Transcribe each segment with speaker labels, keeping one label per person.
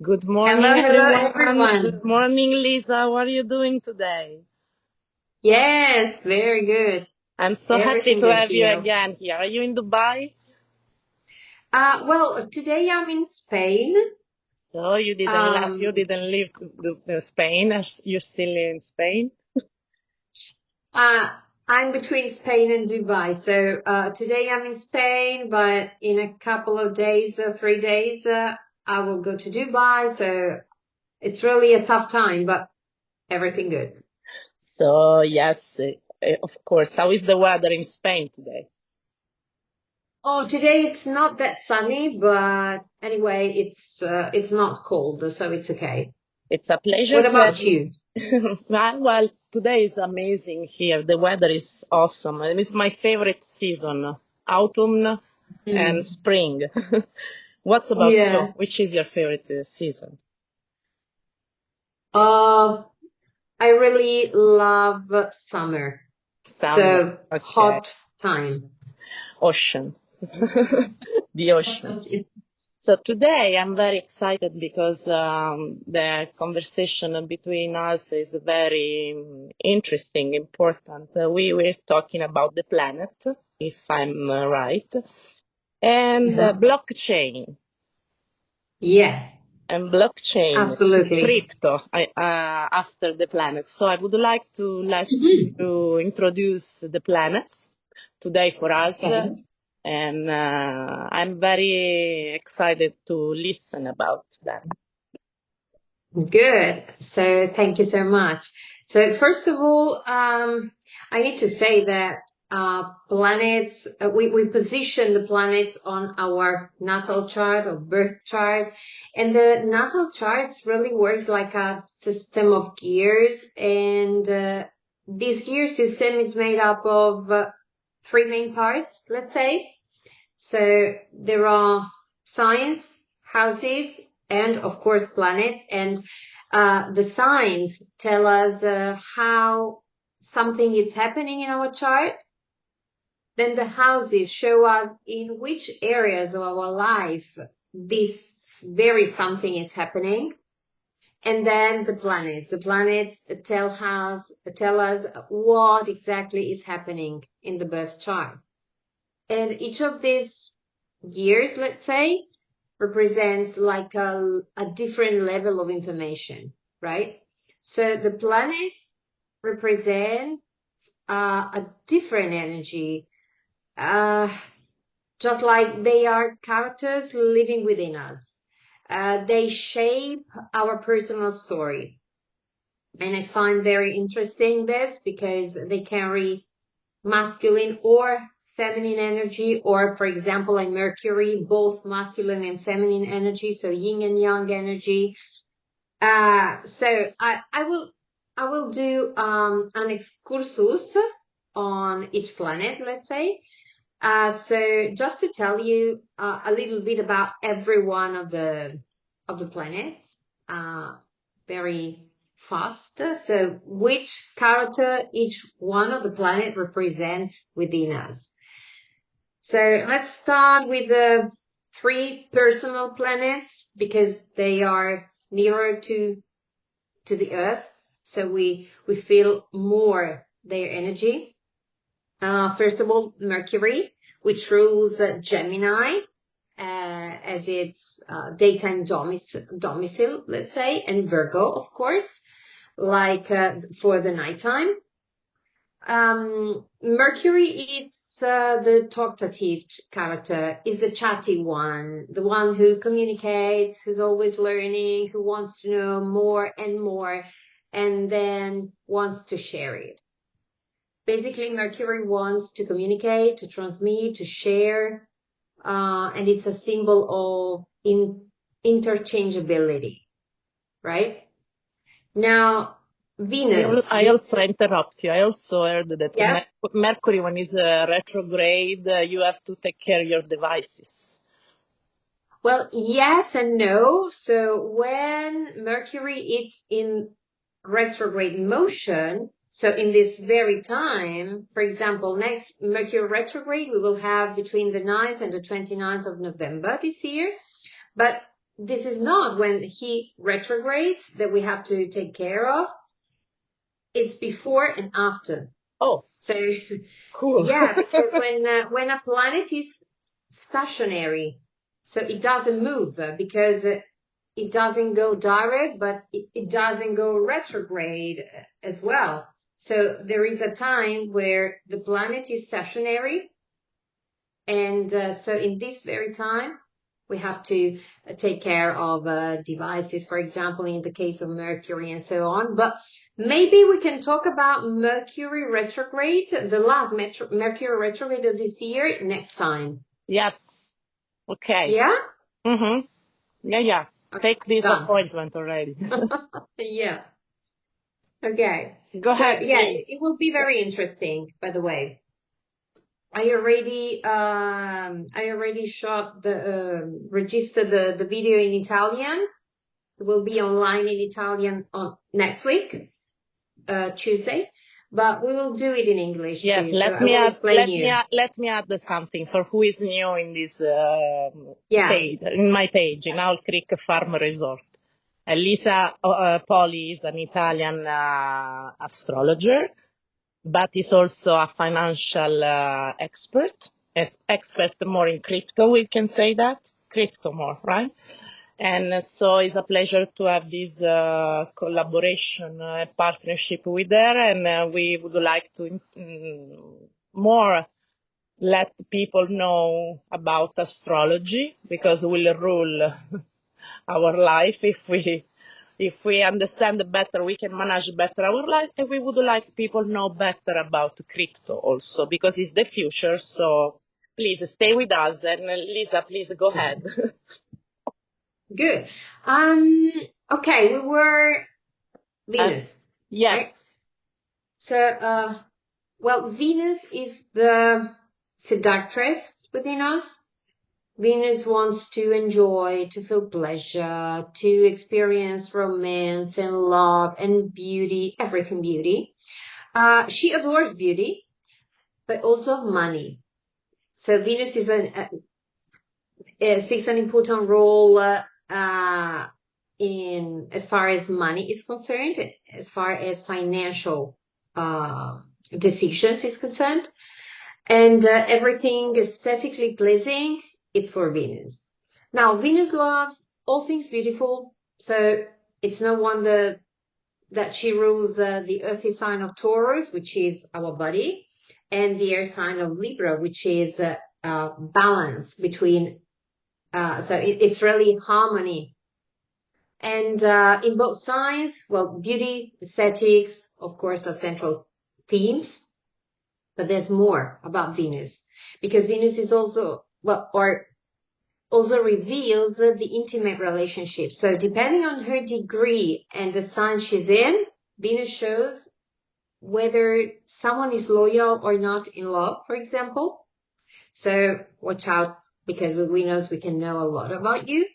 Speaker 1: Good
Speaker 2: Hello,
Speaker 1: morning,
Speaker 2: hello
Speaker 1: everyone. Good
Speaker 2: everyone.
Speaker 1: morning, Lisa. How are you doing today?
Speaker 2: Yes, very good.
Speaker 1: I'm so happy
Speaker 2: Everything
Speaker 1: to
Speaker 2: good
Speaker 1: have you
Speaker 2: here.
Speaker 1: again here. Are you in Dubai?
Speaker 2: Well, today I'm in Spain.
Speaker 1: So you
Speaker 2: Um,
Speaker 1: didn't leave Spain. You're still in Spain?
Speaker 2: uh, I'm between Spain and Dubai. So, today I'm in Spain, but in a couple of days, 3 days, I will go to Dubai. So it's really a tough time, but everything good.
Speaker 1: So yes, of course. How is the weather in Spain today?
Speaker 2: Oh, today it's not that sunny, but anyway, it's not cold, so it's okay.
Speaker 1: It's a pleasure
Speaker 2: What
Speaker 1: to have
Speaker 2: about
Speaker 1: you.
Speaker 2: you?
Speaker 1: Well, today is amazing here. The weather is awesome, and it's my favorite season, autumn and
Speaker 2: Hmm.
Speaker 1: spring. What about you?
Speaker 2: Yeah.
Speaker 1: Which is your favorite season?
Speaker 2: Uh, I really love summer.
Speaker 1: Summer.
Speaker 2: So
Speaker 1: Okay.
Speaker 2: hot time.
Speaker 1: Ocean. The ocean. So today I'm very excited because the conversation between us is very interesting, important. We were talking about the planet, if I'm right, and
Speaker 2: Uh-huh.
Speaker 1: blockchain.
Speaker 2: Yeah,
Speaker 1: And blockchain,
Speaker 2: absolutely.
Speaker 1: crypto, after the planet. So I would like to let
Speaker 2: Mhm.
Speaker 1: you introduce the planets today for us,
Speaker 2: Okay.
Speaker 1: and I'm very excited to listen about them.
Speaker 2: Good. So thank you so much. So first of all, I need to say that planets, we position the planets on our natal chart or birth chart. And the natal charts really works like a system of gears. And this gear system is made up of three main parts, let's say. So there are signs, houses, and of course planets. And the signs tell us how something is happening in our chart. Then the houses show us in which areas of our life this very something is happening. And then the planets. The planets tell us what exactly is happening in the birth chart. And each of these years, let's say, represents like a different level of information, right? So the planet represents a different energy, uh, just like they are characters living within us. They shape our personal story. And I find very interesting this because they carry masculine or feminine energy, or for example, like Mercury, both masculine and feminine energy, so yin and yang energy. So I will do an excursus on each planet, let's say. So just to tell you a little bit about every one of the planets, very fast. So which character each one of the planet represents within us. So let's start with the three personal planets because they are nearer to the Earth, so we feel more their energy. First of all, Mercury, which rules Gemini as its daytime domicile, let's say, and Virgo, of course, like for the nighttime. Mercury is the talkative character, is the chatty one, the one who communicates, who's always learning, who wants to know more and more, and then wants to share it. Basically, Mercury wants to communicate, to transmit, to share, and it's a symbol of interchangeability, right? Now, Venus.
Speaker 1: I also interrupt you. I also heard that
Speaker 2: Yes.
Speaker 1: Mercury, when is retrograde, you have to take care of your devices.
Speaker 2: Well, yes and no. So when Mercury is in retrograde motion, so in this very time, for example, next Mercury retrograde, we will have between the 9th and the 29th of November this year. But this is not when he retrogrades that we have to take care of. It's before and after.
Speaker 1: Oh,
Speaker 2: so
Speaker 1: cool.
Speaker 2: yeah, because when a planet is stationary, so it doesn't move because it doesn't go direct, but it doesn't go retrograde as well. So there is a time where the planet is stationary, and so in this very time, we have to take care of devices, for example, in the case of Mercury and so on. But maybe we can talk about Mercury retrograde, the last Mercury retrograde of this year, next time.
Speaker 1: Yes. Okay.
Speaker 2: Yeah?
Speaker 1: Mm-hmm. Yeah.
Speaker 2: Okay,
Speaker 1: Take this
Speaker 2: done.
Speaker 1: appointment already.
Speaker 2: Yeah. Okay.
Speaker 1: Go
Speaker 2: So
Speaker 1: ahead,
Speaker 2: yeah,
Speaker 1: please.
Speaker 2: it will be very interesting, by the way. I already shot registered the video in Italian. It will be online in Italian on next week, Tuesday, but we will do it in English
Speaker 1: Yes,
Speaker 2: too. So I will explain you.
Speaker 1: let me add something for who is new in this
Speaker 2: Yeah.
Speaker 1: page, in my page, in Owl Creek Farm Resort. Lisa Poli is an Italian astrologer, but is also a financial expert, expert more in crypto, we can say that. Crypto more, right? And so it's a pleasure to have this collaboration, partnership with her, and we would like to more let people know about astrology, because it will rule our life if we understand better, we can manage better our life, and we would like people know better about crypto also, because it's the future. So please stay with us, and Lisa, please go ahead.
Speaker 2: Good. Okay, we were Venus, right?
Speaker 1: Yes.
Speaker 2: So, well, Venus is the seductress within us. Venus wants to enjoy, to feel pleasure, to experience romance and love and beauty, everything beauty. She adores beauty, but also money. So Venus is speaks an important role in as far as money is concerned, as far as financial decisions is concerned, and everything aesthetically pleasing is for Venus. Now, Venus loves all things beautiful, so it's no wonder that she rules the earthy sign of Taurus, which is our body, and the air sign of Libra, which is balance between. So it's really harmony. And in both signs, well, beauty, aesthetics, of course, are central themes. But there's more about Venus, because Venus is also, well, or also reveals the intimate relationship. So depending on her degree and the sign she's in, Venus shows whether someone is loyal or not in love, for example. So watch out, because with Venus we can know a lot about you.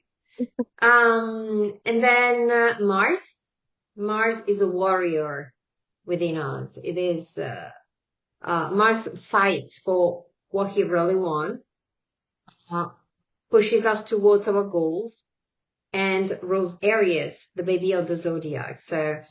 Speaker 2: And then Mars. Mars is a warrior within us. It is Mars fights for what he really wants, pushes us towards our goals, and rules Aries, the baby of the zodiac. So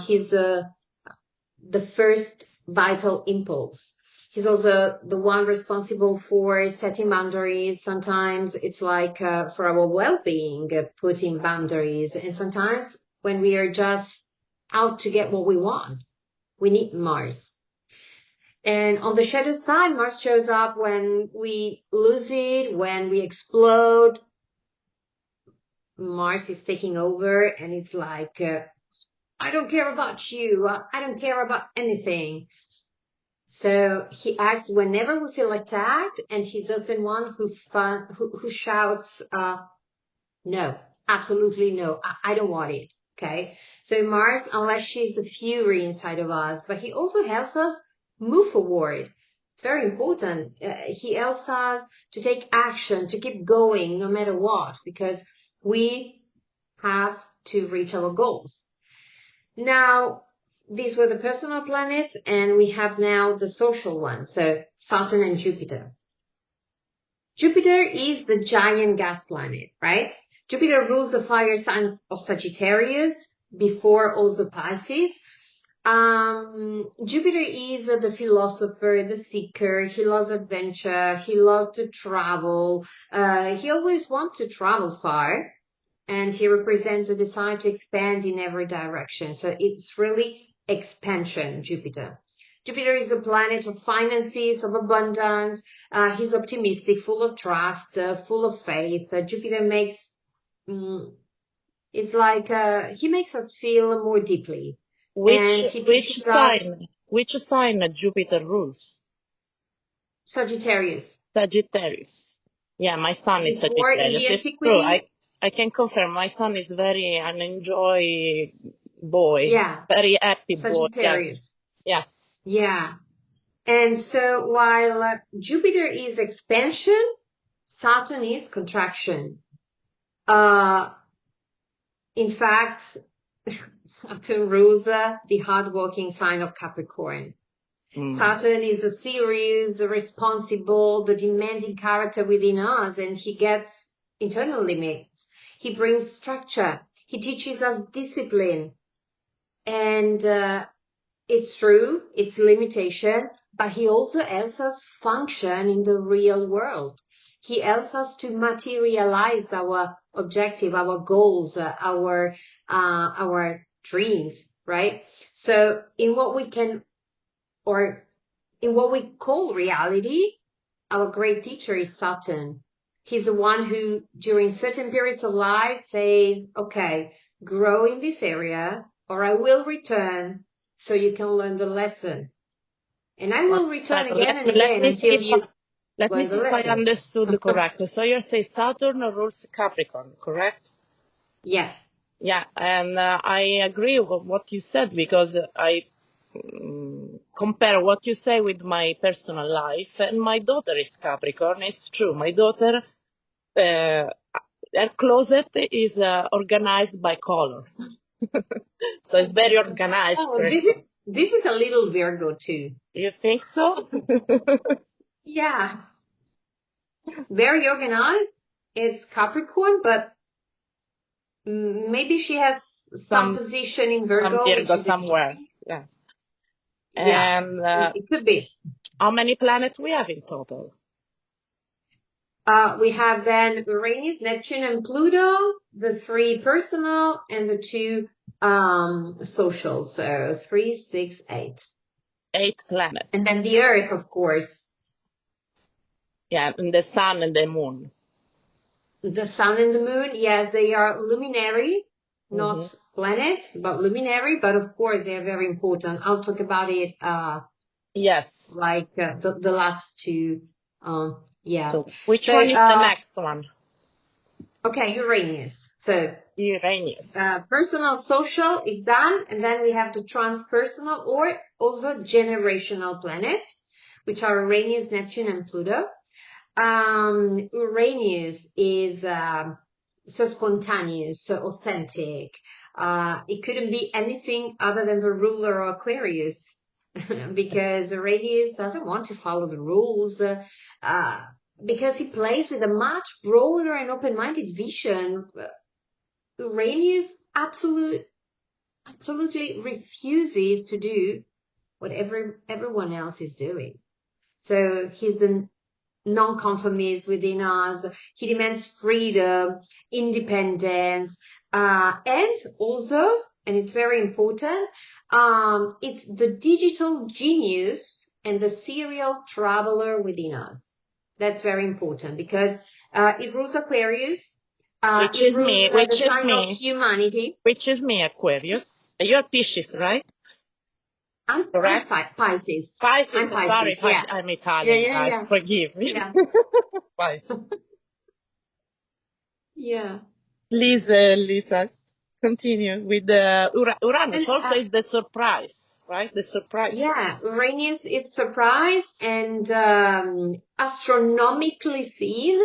Speaker 2: he's the first vital impulse. He's also the one responsible for setting boundaries. Sometimes it's like for our well-being, putting boundaries. And sometimes when we are just out to get what we want, we need Mars. And on the shadow side, Mars shows up when we lose it, when we explode. Mars is taking over, and it's like, I don't care about you. I don't care about anything. So he acts whenever we feel attacked, and he's often one who shouts, no, absolutely no, I don't want it. Okay. So Mars, unless she's the fury inside of us, but he also helps us move forward. It's very important. He helps us to take action, to keep going no matter what, because we have to reach our goals. Now, these were the personal planets, and we have now the social ones, so Saturn and Jupiter. Jupiter is the giant gas planet, right? Jupiter rules the fire signs of Sagittarius before also Pisces. Jupiter is the philosopher, the seeker. He loves adventure. He loves to travel. He always wants to travel far, and he represents the desire to expand in every direction. So it's really expansion, Jupiter. Jupiter is a planet of finances, of abundance. He's optimistic, full of trust, full of faith. Jupiter makes, it's like, he makes us feel more deeply.
Speaker 1: Which
Speaker 2: And he
Speaker 1: which
Speaker 2: teaches us
Speaker 1: sign Jupiter rules?
Speaker 2: Sagittarius.
Speaker 1: Sagittarius. Yeah, my son is
Speaker 2: Before in the
Speaker 1: Sagittarius. It's true.
Speaker 2: antiquity,
Speaker 1: I can confirm my son is very an enjoy boy,
Speaker 2: yeah,
Speaker 1: very happy boy. Yes,
Speaker 2: Sagittarius.
Speaker 1: yes.
Speaker 2: Yeah. And so while Jupiter is expansion, Saturn is contraction. In fact, Saturn rules the hardworking sign of Capricorn. Saturn is the serious, the responsible, the demanding character within us, and he gets internal limits. He brings structure. He teaches us discipline. And it's true, it's limitation, but he also helps us function in the real world. He helps us to materialize our objective, our goals, our dreams, right? So in what we can, or in what we call reality, our great teacher is Saturn. He's the one who, during certain periods of life, says, okay, grow in this area, or I will return so you can learn the lesson. And I will return again and again until you
Speaker 1: Let me
Speaker 2: learn the
Speaker 1: see if I
Speaker 2: lesson.
Speaker 1: understood correctly. So you say Saturn rules Capricorn, correct?
Speaker 2: Yeah.
Speaker 1: Yeah, and I agree with what you said because I compare what you say with my personal life, and my daughter is Capricorn. It's true. My daughter, her closet is organized by color, so it's very organized.
Speaker 2: Oh, this is a little Virgo too.
Speaker 1: You think so?
Speaker 2: Yeah. Very organized. It's Capricorn, but maybe she has some position in Virgo, which is
Speaker 1: somewhere. Yeah.
Speaker 2: Yeah,
Speaker 1: And
Speaker 2: it could be.
Speaker 1: how many planets we have in total?
Speaker 2: We have then Uranus, Neptune, and Pluto, the 3 personal and the 2 social. So 3, 6, 8.
Speaker 1: 8 planets.
Speaker 2: And then the Earth, of course.
Speaker 1: Yeah, and the Sun and the Moon.
Speaker 2: The Sun and the Moon, yes, they are luminary, not planets, but luminary. But of course, they are very important. I'll talk about it.
Speaker 1: Yes.
Speaker 2: Like the last 2. Yeah.
Speaker 1: So which one is the next one?
Speaker 2: Okay, Uranus. So
Speaker 1: Uranus.
Speaker 2: Personal, social is done, and then we have the transpersonal or also generational planets, which are Uranus, Neptune, and Pluto. Uranus is so spontaneous, so authentic. It couldn't be anything other than the ruler of Aquarius, because Uranus doesn't want to follow the rules. Because he plays with a much broader and open-minded vision. Uranus absolutely refuses to do what everyone else is doing. So he's a non-conformist within us. He demands freedom, independence, and also, and it's very important, it's the digital genius and the serial traveler within us. That's very important because it rules Aquarius.
Speaker 1: Which is me.
Speaker 2: The sign of humanity.
Speaker 1: Which is me, Aquarius. You're Pisces, right?
Speaker 2: I'm Pisces.
Speaker 1: Pisces, sorry,
Speaker 2: yeah.
Speaker 1: I'm Italian, guys.
Speaker 2: Yeah.
Speaker 1: Forgive me.
Speaker 2: Yeah.
Speaker 1: Pisces.
Speaker 2: Yeah.
Speaker 1: Please, Lisa, continue with the Uranus.
Speaker 2: And,
Speaker 1: also is the surprise, right? The surprise.
Speaker 2: Yeah, Uranus is surprise, and astronomically seen,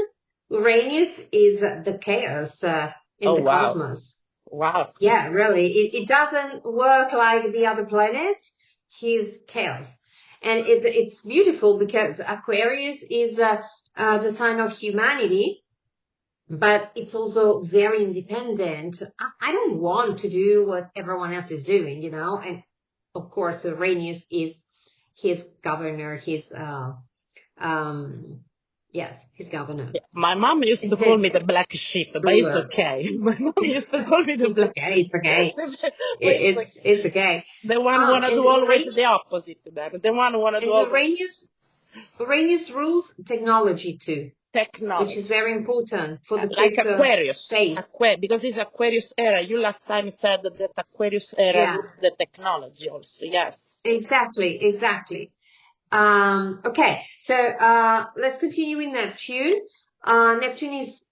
Speaker 2: Uranus is the chaos in the cosmos.
Speaker 1: Wow.
Speaker 2: Yeah, really. It doesn't work like the other planets. He's chaos. And it's beautiful because Aquarius is the sign of humanity. but it's also very independent. I don't want to do what everyone else is doing, you know. And of course, Uranus is his governor, his governor.
Speaker 1: My mom used to call me the black sheep, but it's
Speaker 2: Ruler.
Speaker 1: okay. My mom used to call me the
Speaker 2: It's
Speaker 1: black
Speaker 2: okay.
Speaker 1: sheep.
Speaker 2: It's okay.
Speaker 1: But it's
Speaker 2: It's okay.
Speaker 1: the one who wanna
Speaker 2: And
Speaker 1: do always the opposite to them. The one who wanna do always
Speaker 2: Uranus rules technology too, which is
Speaker 1: technology.
Speaker 2: very important for the
Speaker 1: Like
Speaker 2: crypto
Speaker 1: Aquarius.
Speaker 2: space.
Speaker 1: Because it's Aquarius era. You last time said that Aquarius era
Speaker 2: Yeah,
Speaker 1: rules the technology also. Yes.
Speaker 2: exactly. Okay, so let's continue with Neptune. Neptune is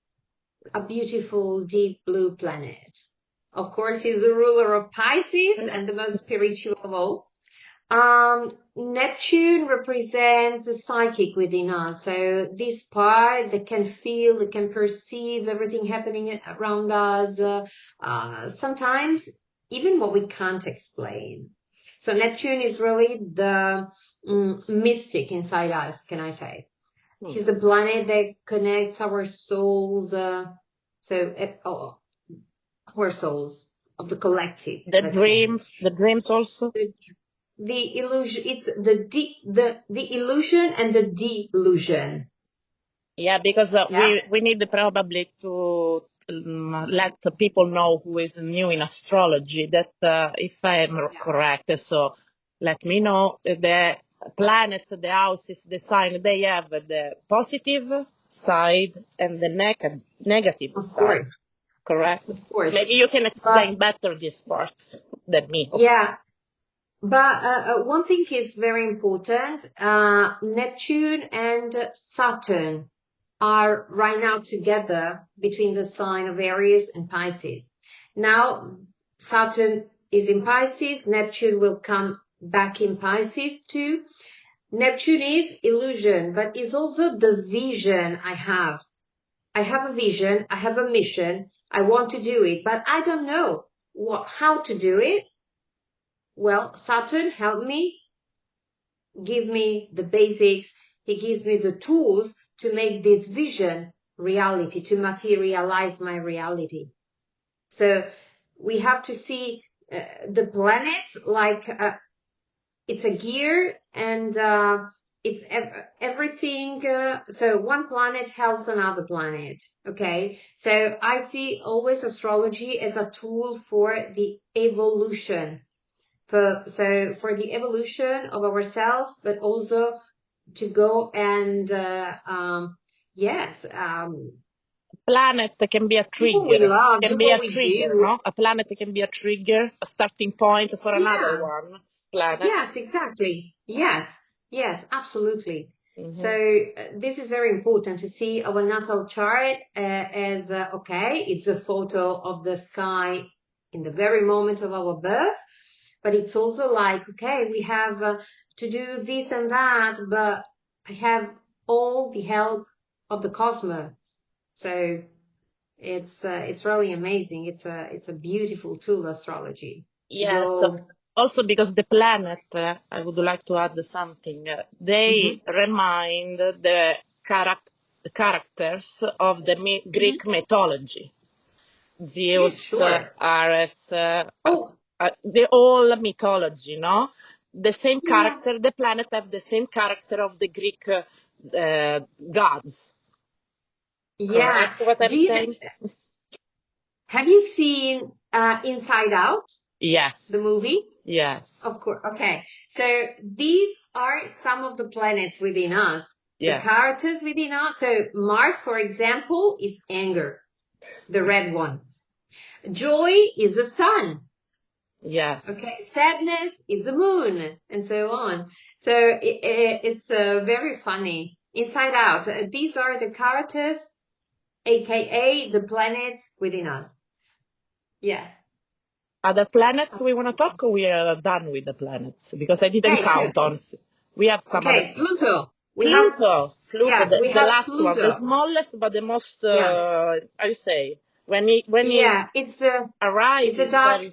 Speaker 2: a beautiful deep blue planet. Of course, he's the ruler of Pisces and the most spiritual of all. Neptune represents the psychic within us. So this part that can feel, that can perceive everything happening around us, sometimes even what we can't explain. So Neptune is really the mystic inside us, can I say? He's the planet that connects our souls, our souls of the collective.
Speaker 1: The
Speaker 2: The
Speaker 1: dreams also.
Speaker 2: The illusion, it's the illusion and the delusion.
Speaker 1: Yeah, because
Speaker 2: Yeah,
Speaker 1: we need probably to let the people know who is new in astrology that if I am correct, so let me know the planets, the houses, the sign, they have the positive side and the negative
Speaker 2: of
Speaker 1: side,
Speaker 2: course,
Speaker 1: correct?
Speaker 2: of course.
Speaker 1: Maybe you can
Speaker 2: But
Speaker 1: explain better this part than me.
Speaker 2: yeah, but one thing is very important. Neptune and Saturn are right now together between the sign of Aries and Pisces. Now, Saturn is in Pisces. Neptune will come back in Pisces too. Neptune is illusion, but is also the vision I have. I have a vision, I have a mission, I want to do it, but I don't know how to do it. Well, Saturn help me, give me the basics. He gives me the tools to make this vision reality, to materialize my reality. So we have to see the planets like it's a gear and it's everything. So one planet helps another planet. Okay. So I see always astrology as a tool for the evolution. For the evolution of ourselves, but also to go and yes,
Speaker 1: Planet can be a
Speaker 2: do what we
Speaker 1: trigger,
Speaker 2: love, do what we do.
Speaker 1: no? A planet can be a trigger, a starting point for another
Speaker 2: Yeah.
Speaker 1: one planet.
Speaker 2: Yes, exactly. Yes, absolutely. So
Speaker 1: Hmm.
Speaker 2: this is very important to see our natal chart as okay, it's a photo of the sky in the very moment of our birth, but it's also like okay, we have to do this and that, but I have all the help of the cosmos. So it's really amazing. It's a beautiful tool, astrology, to
Speaker 1: Yes,
Speaker 2: go.
Speaker 1: also because the planet, I would like to add something. They
Speaker 2: Mhm.
Speaker 1: remind the characters of the
Speaker 2: Mhm.
Speaker 1: Greek mythology.
Speaker 2: Yes,
Speaker 1: Zeus,
Speaker 2: sure.
Speaker 1: Ares,
Speaker 2: Oh,
Speaker 1: the whole mythology, no? The same
Speaker 2: yeah.
Speaker 1: character, the planet have the same character of the Greek gods.
Speaker 2: Yeah.
Speaker 1: Correct what I'm
Speaker 2: Do you
Speaker 1: saying?
Speaker 2: have you seen Inside Out, the
Speaker 1: Yes,
Speaker 2: movie?
Speaker 1: yes,
Speaker 2: Of course. Okay. So these are some of the planets within us, the
Speaker 1: yes,
Speaker 2: characters within us. So Mars, for example, is anger, the red one. Joy is the sun.
Speaker 1: yes.
Speaker 2: Okay. Sadness is the moon, and so on. So it's very funny. Inside Out. These are the characters, aka the planets within us. Yeah.
Speaker 1: Other planets we want to talk, or we are done with the planets? Because I didn't
Speaker 2: Okay, so
Speaker 1: count on. We have some other.
Speaker 2: okay, Pluto.
Speaker 1: Pluto,
Speaker 2: We
Speaker 1: the
Speaker 2: have
Speaker 1: last one, the
Speaker 2: Pluto.
Speaker 1: smallest but the most.
Speaker 2: Yeah,
Speaker 1: I say when he
Speaker 2: yeah.
Speaker 1: arrives,
Speaker 2: It's a
Speaker 1: is
Speaker 2: dark
Speaker 1: very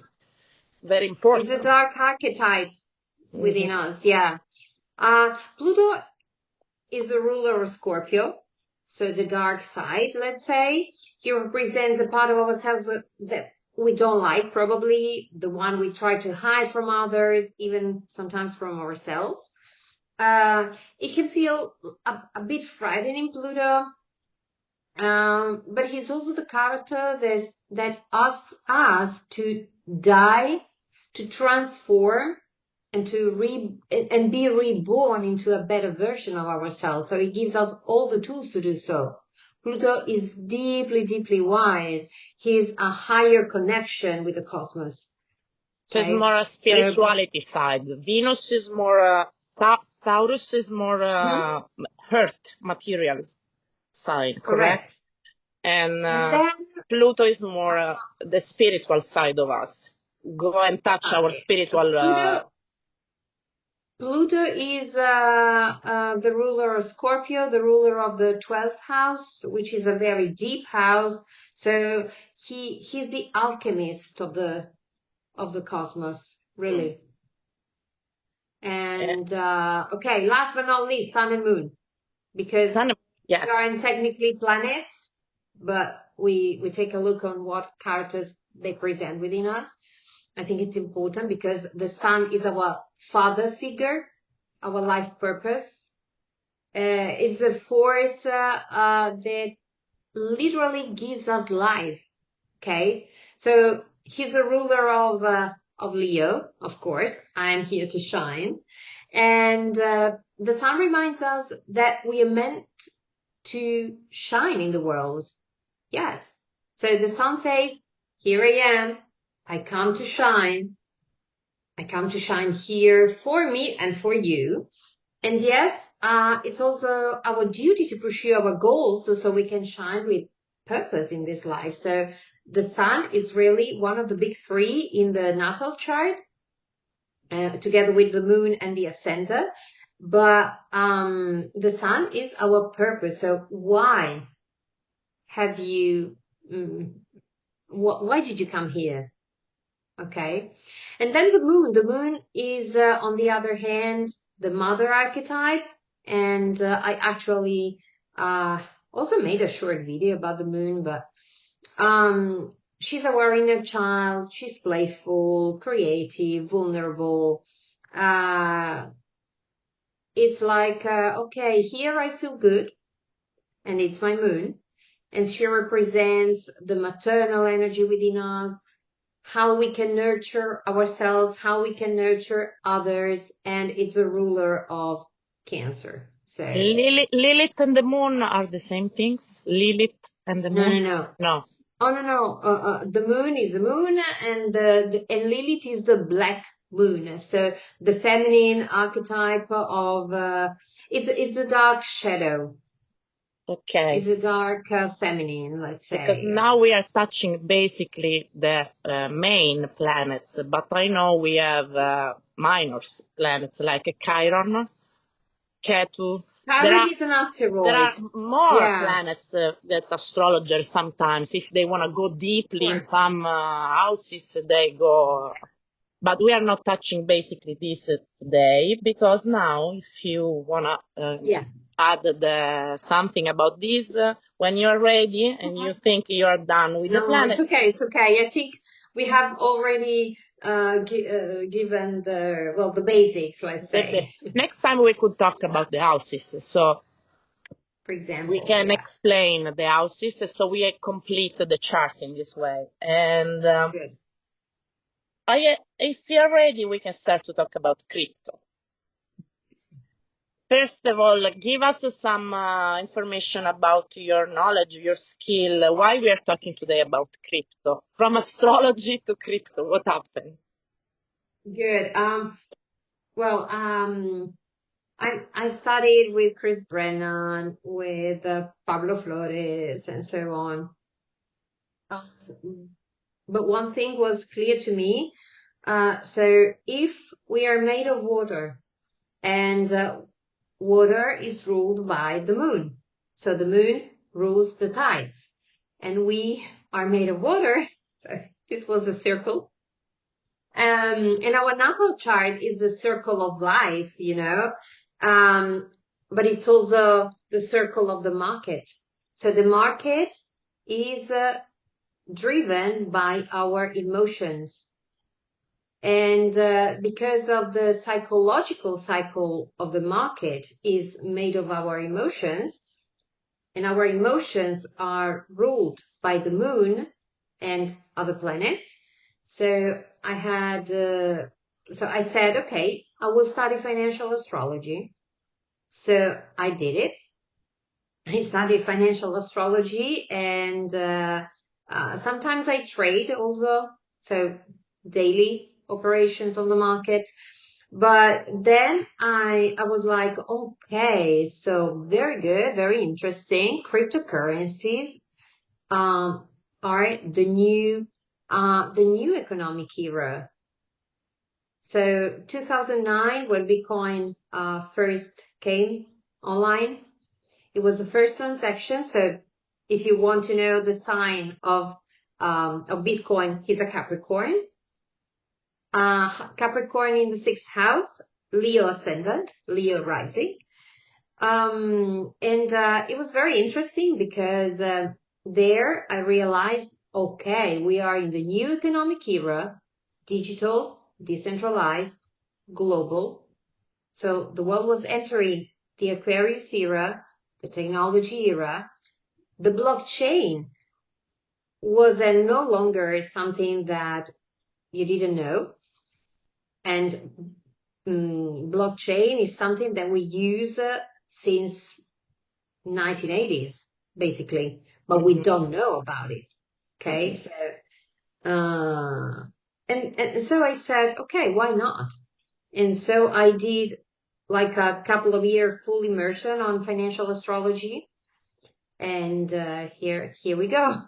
Speaker 1: very
Speaker 2: it's a
Speaker 1: important.
Speaker 2: dark archetype within
Speaker 1: Hmm.
Speaker 2: us. Yeah. Pluto is the ruler of Scorpio. so the dark side, let's say. He represents a part of ourselves that we don't like, probably the one we try to hide from others, even sometimes from ourselves. It can feel a bit frightening, Pluto. But he's also the character that asks us to die, to transform, and and be reborn into a better version of ourselves. So he gives us all the tools to do so. Pluto is deeply, deeply wise. He's a higher connection with the cosmos.
Speaker 1: So it's more a spirituality side. Venus is more, Taurus is more earth, material side, correct? And then, Pluto is more the spiritual side of us. Go and touch our spiritual...
Speaker 2: Pluto is the ruler of Scorpio, the ruler of the 12th house, which is a very deep house. So he's the alchemist of the cosmos, really. And okay, last but not least, Sun and Moon, because they aren't technically planets, but we take a look on what characters they present within us. I think it's important because the Sun is our father figure, our life purpose. It's a force that literally gives us life. Okay, so he's a ruler of Leo, of course. I'm here to shine, and the Sun reminds us that we are meant to shine in the world. Yes. So the Sun says, "Here I am. I come to shine. I come to shine here for me and for you." And yes, it's also our duty to pursue our goals so we can shine with purpose in this life. So the Sun is really one of the big three in the natal chart, together with the Moon and the Ascendant. But the Sun is our purpose. So why have you... why did you come here? Okay. And then the Moon is, on the other hand, the mother archetype. And I actually also made a short video about the Moon, but she's our inner child. She's playful, creative, vulnerable. It's like, okay, here I feel good, and it's my Moon. And she represents the maternal energy within us, how we can nurture ourselves, how we can nurture others, and it's a ruler of Cancer. So
Speaker 1: Lilith and the Moon are the same things? Lilith and the Moon?
Speaker 2: No. Oh, no. The Moon is the Moon, and and Lilith is the black Moon. So the feminine archetype of it's a dark shadow.
Speaker 1: Okay.
Speaker 2: It's a dark feminine, let's say.
Speaker 1: Because now we are touching basically the main planets, but I know we have minor planets like Chiron, Ketu.
Speaker 2: Chiron is an asteroid.
Speaker 1: There are more planets that astrologers sometimes, if they want to go deeply in some houses, they go. But we are not touching basically this today, because now if you want to add something about this, when you're ready and you think you are done with the planet.
Speaker 2: It's okay. I think we have already given the basics, let's say.
Speaker 1: Next time we could talk about the houses. So,
Speaker 2: for example,
Speaker 1: we can explain the houses, so we complete the chart in this way. And
Speaker 2: good.
Speaker 1: If you're ready, we can start to talk about crypto. First of all, give us some information about your knowledge, your skill, why we are talking today about crypto. From astrology to crypto, what happened?
Speaker 2: Good. I studied with Chris Brennan, with Pablo Flores, and so on. But one thing was clear to me. So if we are made of water, and water is ruled by the Moon, so the Moon rules the tides, and we are made of water. So this was a circle. And our natal chart is the circle of life, but it's also the circle of the market. So the market is driven by our emotions. And because of the psychological cycle of the market is made of our emotions, and our emotions are ruled by the moon and other planets. So I said, okay, I will study financial astrology. So I did it. I studied financial astrology, and sometimes I trade also. So daily operations on the market. But then I was like, okay, so very good, very interesting. Cryptocurrencies are the new economic era. So 2009, when Bitcoin first came online, it was the first transaction. So if you want to know the sign of Bitcoin, he's a Capricorn. Capricorn in the 6th house, Leo ascendant, Leo rising. And it was very interesting because there I realized, okay, we are in the new economic era, digital, decentralized, global. So the world was entering the Aquarius era, the technology era. The blockchain was no longer something that you didn't know. And blockchain is something that we use since 1980s, basically, but we don't know about it. Okay, so and so I said, okay, why not? And so I did like a couple of year full immersion on financial astrology, and here we go.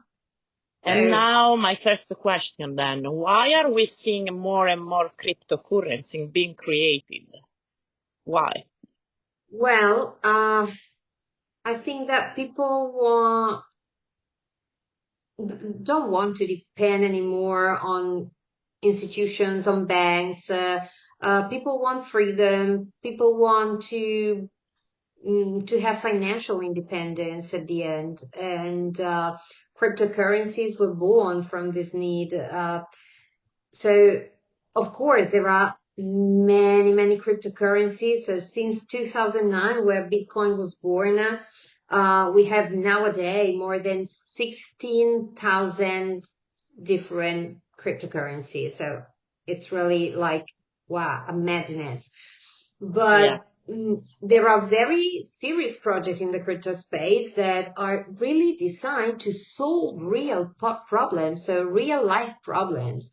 Speaker 1: And now my first question then, why are we seeing more and more cryptocurrency being created? Why?
Speaker 2: Well, I think that people don't want to depend anymore on institutions, on banks. People want freedom. People want to have financial independence at the end. And cryptocurrencies were born from this need. So, of course, there are many, many cryptocurrencies. So since 2009, where Bitcoin was born, we have nowadays more than 16,000 different cryptocurrencies. So it's really like, wow, a madness. But there are very serious projects in the crypto space that are really designed to solve real problems, so real life problems.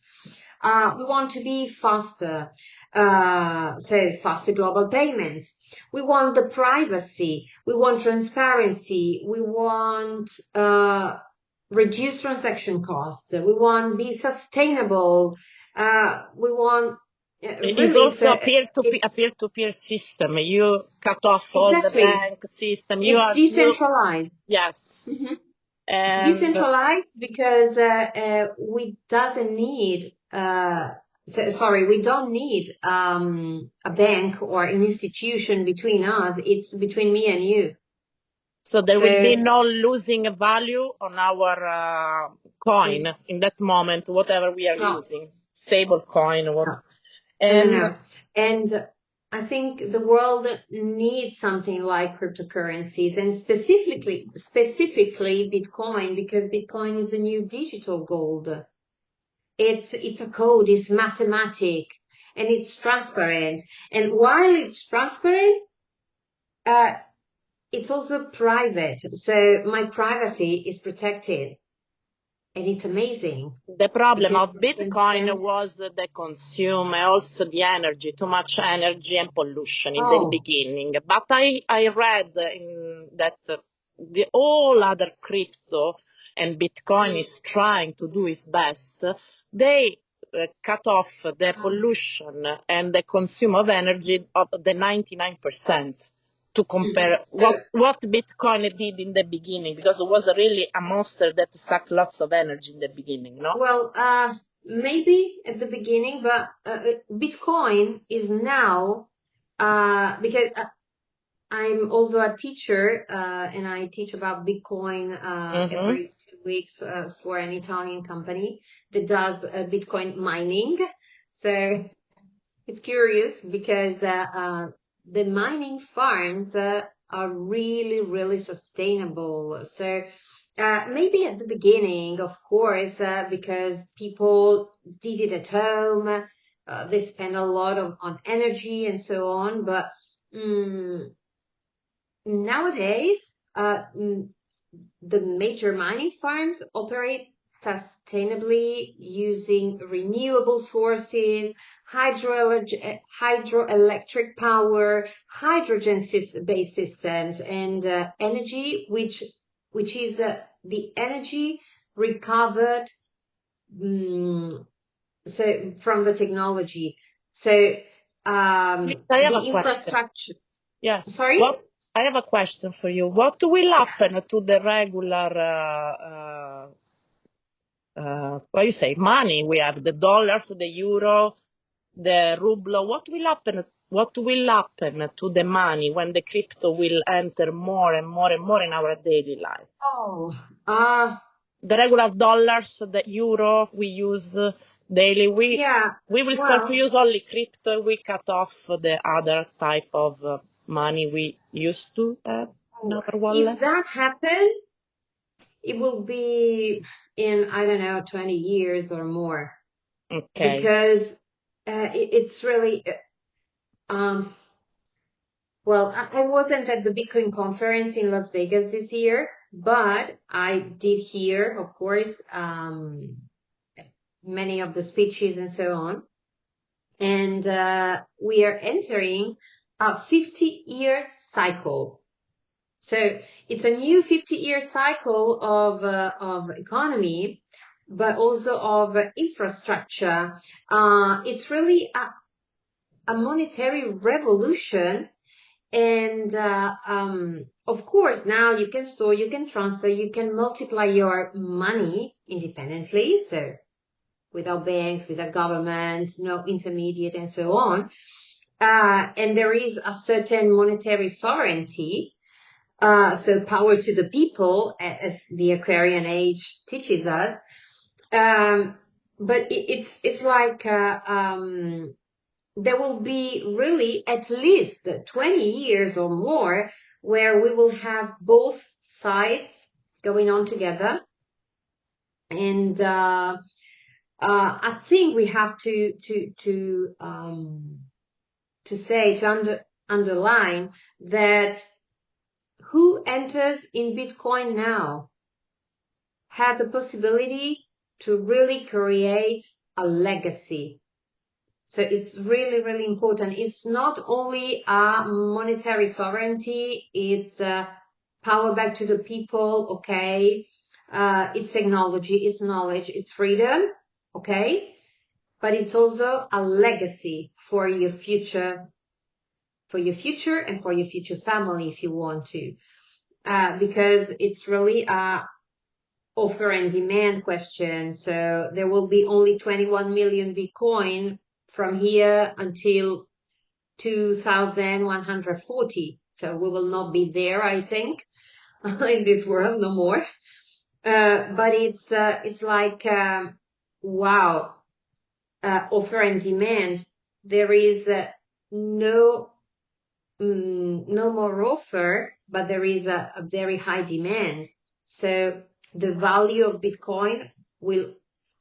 Speaker 2: We want to be faster, so faster global payments. We want the privacy. We want transparency. We want reduce transaction costs. We want be sustainable. We want
Speaker 1: It's
Speaker 2: really
Speaker 1: also a peer-to-peer system. You cut off all the
Speaker 2: exactly.
Speaker 1: bank system.
Speaker 2: It's decentralized.
Speaker 1: Yes.
Speaker 2: Mm-hmm.
Speaker 1: And
Speaker 2: Decentralized because we doesn't need we don't need a bank or an institution between us. It's between me and you.
Speaker 1: So there will be no losing value on our coin in that moment, whatever we are using, stable coin.
Speaker 2: No. And I think the world needs something like cryptocurrencies, and specifically Bitcoin, because Bitcoin is a new digital gold. It's a code, it's mathematic, and it's transparent. And while it's transparent, it's also private. So my privacy is protected. And it's amazing.
Speaker 1: The problem of Bitcoin was they consume also the energy, too much energy and pollution in the beginning. But I read in that the all other crypto and Bitcoin is trying to do its best. They cut off the pollution and the consume of energy of the 99%. To compare what Bitcoin did in the beginning, because it was really a monster that sucked lots of energy in the beginning, no?
Speaker 2: Well, maybe at the beginning, but Bitcoin is now, because I'm also a teacher, and I teach about Bitcoin every 2 weeks for an Italian company that does Bitcoin mining. So it's curious because the mining farms are really, really sustainable. So maybe at the beginning, of course, because people did it at home, they spend a lot on energy and so on. But nowadays, the major mining farms operate sustainably using renewable sources, hydroelectric power, hydrogen-based systems, and energy, which is the energy recovered so from the technology. So
Speaker 1: I have
Speaker 2: the
Speaker 1: a question.
Speaker 2: infrastructure.
Speaker 1: Yes.
Speaker 2: Sorry?
Speaker 1: I have a question for you. What will happen to the regular, what you say, money? We have the dollars, the euro, the ruble. What will happen? What will happen to the money when the crypto will enter more and more and more in our daily life?
Speaker 2: Oh,
Speaker 1: The regular dollars, the euro we use daily.
Speaker 2: yeah.
Speaker 1: We will start to
Speaker 2: Well,
Speaker 1: use only crypto. We cut off the other type of money we used to have in our wallet.
Speaker 2: if that happen, it will be in, I don't know, 20 years or more,
Speaker 1: Okay.
Speaker 2: because it's really, well, I wasn't at the Bitcoin conference in Las Vegas this year, but I did hear, of course, many of the speeches and so on. And we are entering a 50-year cycle. So it's a new 50-year cycle of economy, but also of infrastructure. It's really a monetary revolution. And of course, now you can store, you can transfer, you can multiply your money independently. So without banks, without government, no intermediate, and so on. And there is a certain monetary sovereignty. So power to the people, as the Aquarian age teaches us. But it's like there will be really at least 20 years or more where we will have both sides going on together. And I think we have to underline that who enters in Bitcoin now has the possibility to really create a legacy. So it's really, really important. It's not only a monetary sovereignty, it's power back to the people, okay? It's technology, it's knowledge, it's freedom, okay? But it's also a legacy for your future and for your future family if you want to. Because it's really a offer and demand question. So there will be only 21 million Bitcoin from here until 2140. So we will not be there, I think, in this world no more. But it's like, wow, offer and demand. There is no more offer, but there is a very high demand. So the value of Bitcoin will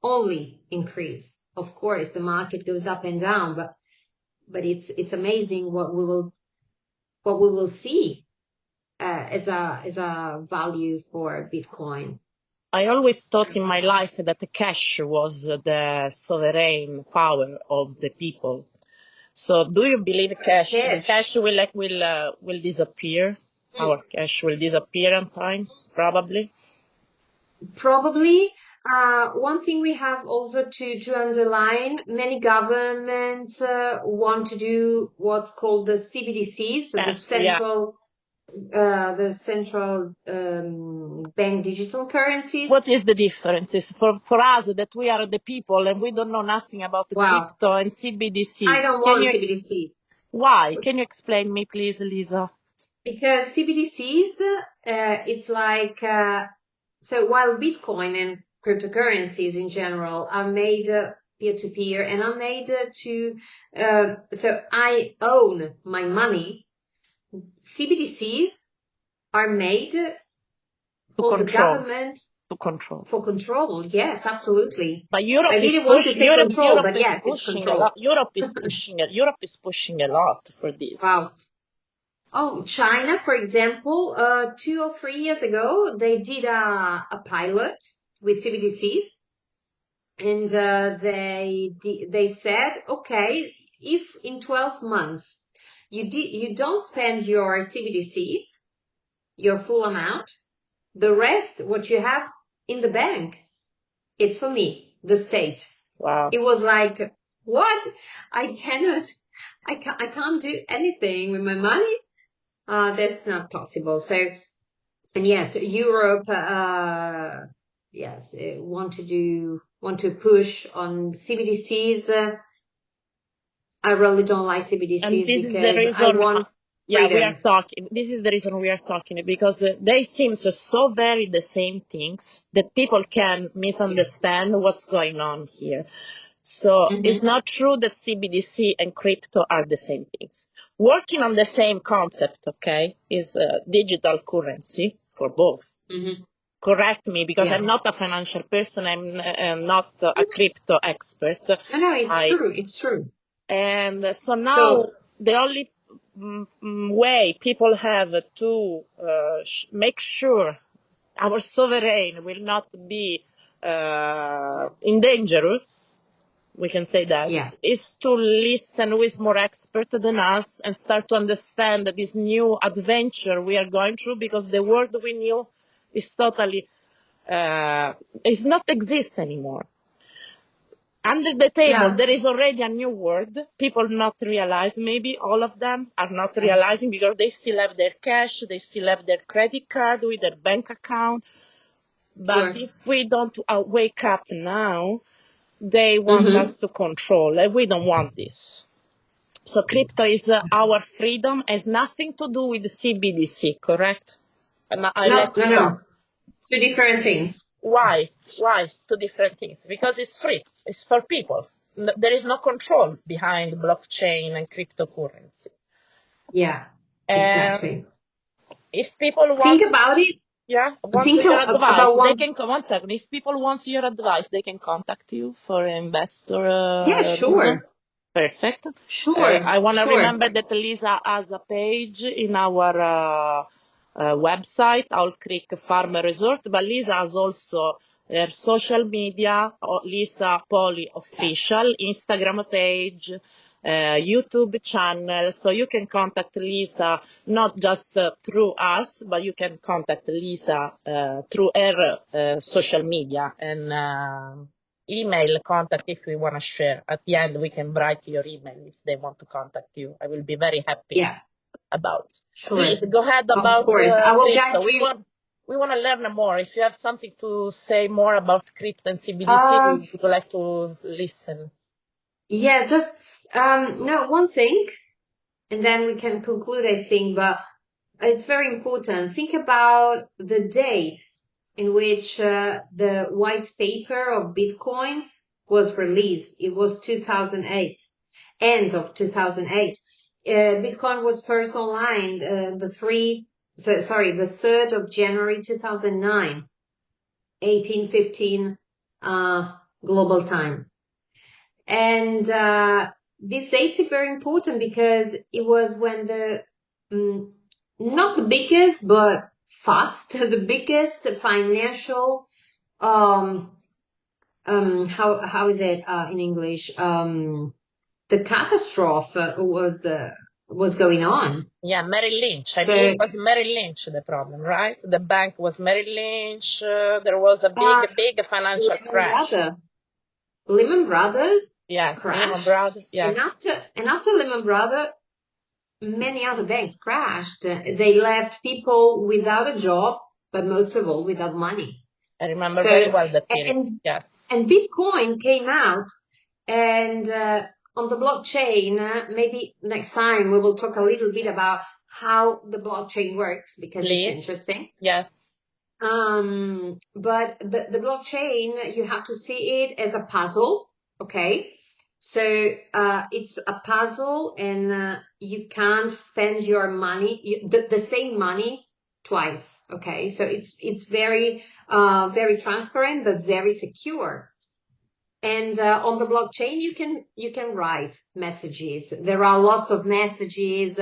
Speaker 2: only increase. Of course, the market goes up and down, but it's amazing what we will see as a value for Bitcoin.
Speaker 1: I always thought in my life that the cash was the sovereign power of the people. So, do you believe cash will disappear? Our cash will disappear in time, probably.
Speaker 2: Probably. One thing we have also to underline, many governments want to do what's called the CBDCs, so
Speaker 1: Yes,
Speaker 2: the central bank digital currencies.
Speaker 1: What is the difference? It's for us that we are the people and we don't know nothing about crypto and CBDC.
Speaker 2: I don't want CBDC.
Speaker 1: Why? Can you explain me, please, Lisa?
Speaker 2: Because CBDCs, it's like, so while Bitcoin and cryptocurrencies in general are made peer-to-peer and are made so I own my money, CBDCs are made for the government.
Speaker 1: To control.
Speaker 2: For control, yes, absolutely.
Speaker 1: But Europe
Speaker 2: I
Speaker 1: is
Speaker 2: really want to
Speaker 1: pushing.
Speaker 2: say
Speaker 1: Europe,
Speaker 2: control,
Speaker 1: Europe
Speaker 2: but
Speaker 1: is
Speaker 2: yes, it's
Speaker 1: pushing a
Speaker 2: control.
Speaker 1: lot. Europe is pushing it. Europe is pushing a lot for this.
Speaker 2: Wow. Oh, China, for example, 2 or 3 years ago, they did a pilot with CBDCs, and they said, okay, if in 12 months you don't spend your CBDCs, your full amount, the rest, what you have in the bank, it's for me, the state.
Speaker 1: Wow.
Speaker 2: It was like, what? I can't do anything with my money. That's not possible. So, and yes, Europe, yes, want to push on CBDCs. I really don't like CBDCs
Speaker 1: And this is the
Speaker 2: because I
Speaker 1: reason.
Speaker 2: want
Speaker 1: Yeah, we
Speaker 2: freedom.
Speaker 1: are talking. This is the reason we are talking, because they seem so very the same things that people can misunderstand what's going on here. So it's not true that CBDC and crypto are the same things. Working on the same concept, okay, is digital currency for both. Correct me, because I'm not a financial person. I'm not a crypto expert.
Speaker 2: No, it's true. It's true.
Speaker 1: And so now the only way people have to make sure our sovereign will not be endangered, we can say that, is to listen who is more expert than us and start to understand this new adventure we are going through, because the world we knew is totally, is not exist anymore. Under the table, there is already a new world. People not realize, maybe all of them are not realizing, because they still have their cash, they still have their credit card with their bank account. But if we don't wake up now, they want us to control, and we don't want this. So crypto is our freedom, has nothing to do with the CBDC, correct? And
Speaker 2: No. Two different things.
Speaker 1: Why? Why two different things? Because it's free. It's for people. There is no control behind blockchain and cryptocurrency.
Speaker 2: Yeah, exactly.
Speaker 1: If people want,
Speaker 2: think about it.
Speaker 1: Yeah, want your advice, they can come. 1 second. If people want your advice, they can contact you for investor.
Speaker 2: Yeah, sure.
Speaker 1: Perfect.
Speaker 2: Sure.
Speaker 1: I want to remember that Lisa has a page in our website, Owl Creek Farm Resort, but Lisa has also her social media, Lisa Poli Official, Instagram page, YouTube channel. So you can contact Lisa not just through us, but you can contact Lisa through her social media and email contact if we want to share. At the end, we can write your email if they want to contact you. I will be very happy about.
Speaker 2: Sure.
Speaker 1: Please go ahead about.
Speaker 2: Of course, I will guide you.
Speaker 1: We want to learn more. If you have something to say more about crypto and CBDC, we would like to listen.
Speaker 2: Yeah, just no, one thing, and then we can conclude, I think, but it's very important. Think about the date in which the white paper of Bitcoin was released. It was 2008, end of 2008. Bitcoin was first online the 3rd of January 2009, 1815 global time. And these dates are very important because it was when the not the biggest, but the biggest financial how is it in English? The catastrophe was going on.
Speaker 1: Yeah, Merrill Lynch. I believe it was Merrill Lynch the problem, right? The bank was Merrill Lynch. There was a big financial crash.
Speaker 2: Lehman Brothers.
Speaker 1: Yes,
Speaker 2: crashed.
Speaker 1: Lehman Brothers. Yes.
Speaker 2: And after Lehman Brothers, many other banks crashed. They left people without a job, but most of all without money.
Speaker 1: I remember very well that period. Yes.
Speaker 2: And Bitcoin came out, and on the blockchain, maybe next time we will talk a little bit about how the blockchain works because it's interesting.
Speaker 1: Yes.
Speaker 2: But the blockchain, you have to see it as a puzzle, okay? So it's a puzzle, and you can't spend your money, the same money twice, okay? So it's very very transparent but very secure. And on the blockchain, you can write messages. There are lots of messages.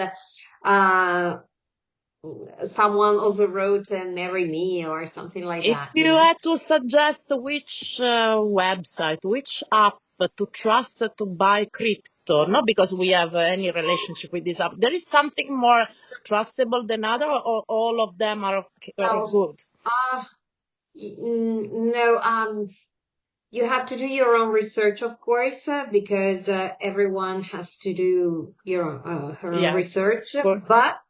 Speaker 2: Someone also wrote "Marry Me" or something like that.
Speaker 1: If you had to suggest which website, which app to trust to buy crypto, not because we have any relationship with this app, there is something more trustable than other, or all of them are good?
Speaker 2: No, you have to do your own research, of course, because everyone has to do her own research. But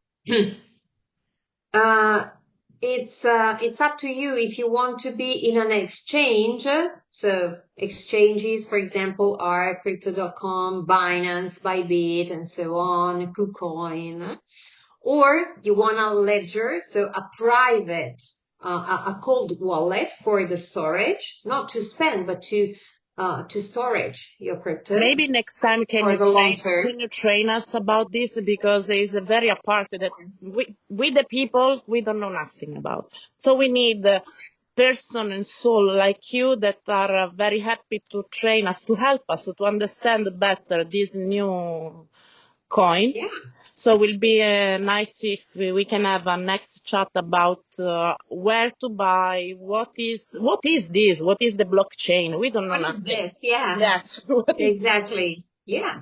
Speaker 2: it's up to you if you want to be in an exchange. So exchanges, for example, are Crypto.com, Binance, Bybit, and so on, KuCoin. Or you want a ledger, so a private, a cold wallet for the storage, not to spend, but to storage your crypto.
Speaker 1: Maybe next time can you train us about this, because it's a very apart that we the people, we don't know nothing about. So we need a person and soul like you that are very happy to train us, to help us to understand better these new coins.
Speaker 2: Yeah.
Speaker 1: So it will be nice if we can have a next chat about where to buy, what is this, what is the blockchain. We don't know nothing.
Speaker 2: This? Yeah.
Speaker 1: Yes.
Speaker 2: Exactly. Yeah.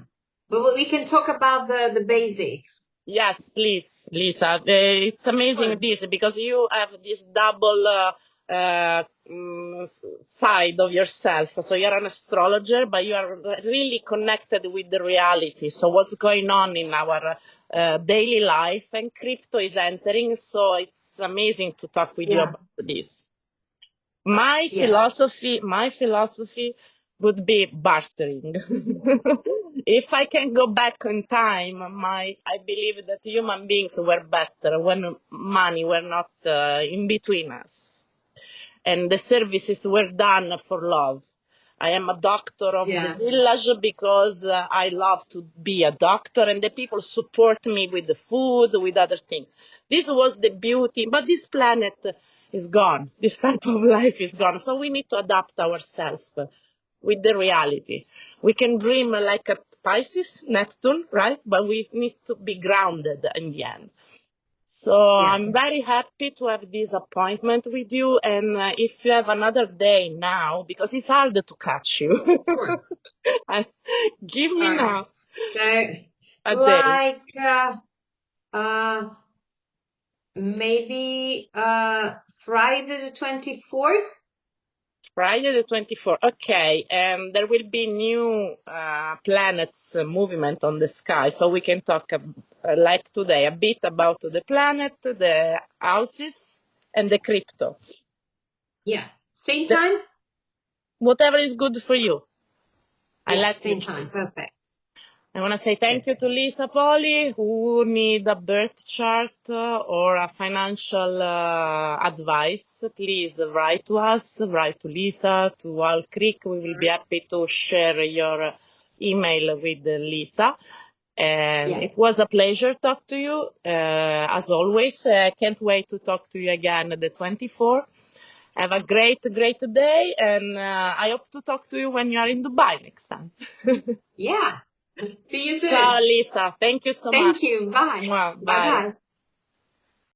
Speaker 2: But we can talk about the basics.
Speaker 1: Yes, please, Lisa. It's amazing this, because you have this double side of yourself. So you're an astrologer, but you are really connected with the reality. So what's going on in our daily life, and crypto is entering. So it's amazing to talk with you about this. My philosophy would be bartering. If I can go back in time, I believe that human beings were better when money were not in between us, and the services were done for love. I am a doctor of the village because I love to be a doctor, and the people support me with the food, with other things. This was the beauty, but this planet is gone. This type of life is gone. So we need to adapt ourselves with the reality. We can dream like a Pisces, Neptune, right? But we need to be grounded in the end. So I'm very happy to have this appointment with you. And if you have another day now, because it's hard to catch you, give me now a day.
Speaker 2: Maybe Friday the 24th.
Speaker 1: Friday the 24th. Okay, and there will be new planets movement on the sky, so we can talk like today a bit about the planet, the houses, and the crypto.
Speaker 2: Yeah, same time.
Speaker 1: Whatever is good for you.
Speaker 2: I like same time. Perfect.
Speaker 1: I want to say thank you to Lisa Poli, who need a birth chart or a financial advice. Please write to us, write to Lisa, to Owl Creek. We will be happy to share your email with Lisa. And it was a pleasure to talk to you. As always, I can't wait to talk to you again at the 24th. Have a great day, and I hope to talk to you when you are in Dubai next time.
Speaker 2: Yeah. See you soon.
Speaker 1: Ciao, Lisa. Thank you so much.
Speaker 2: Thank you. Bye.
Speaker 1: Bye.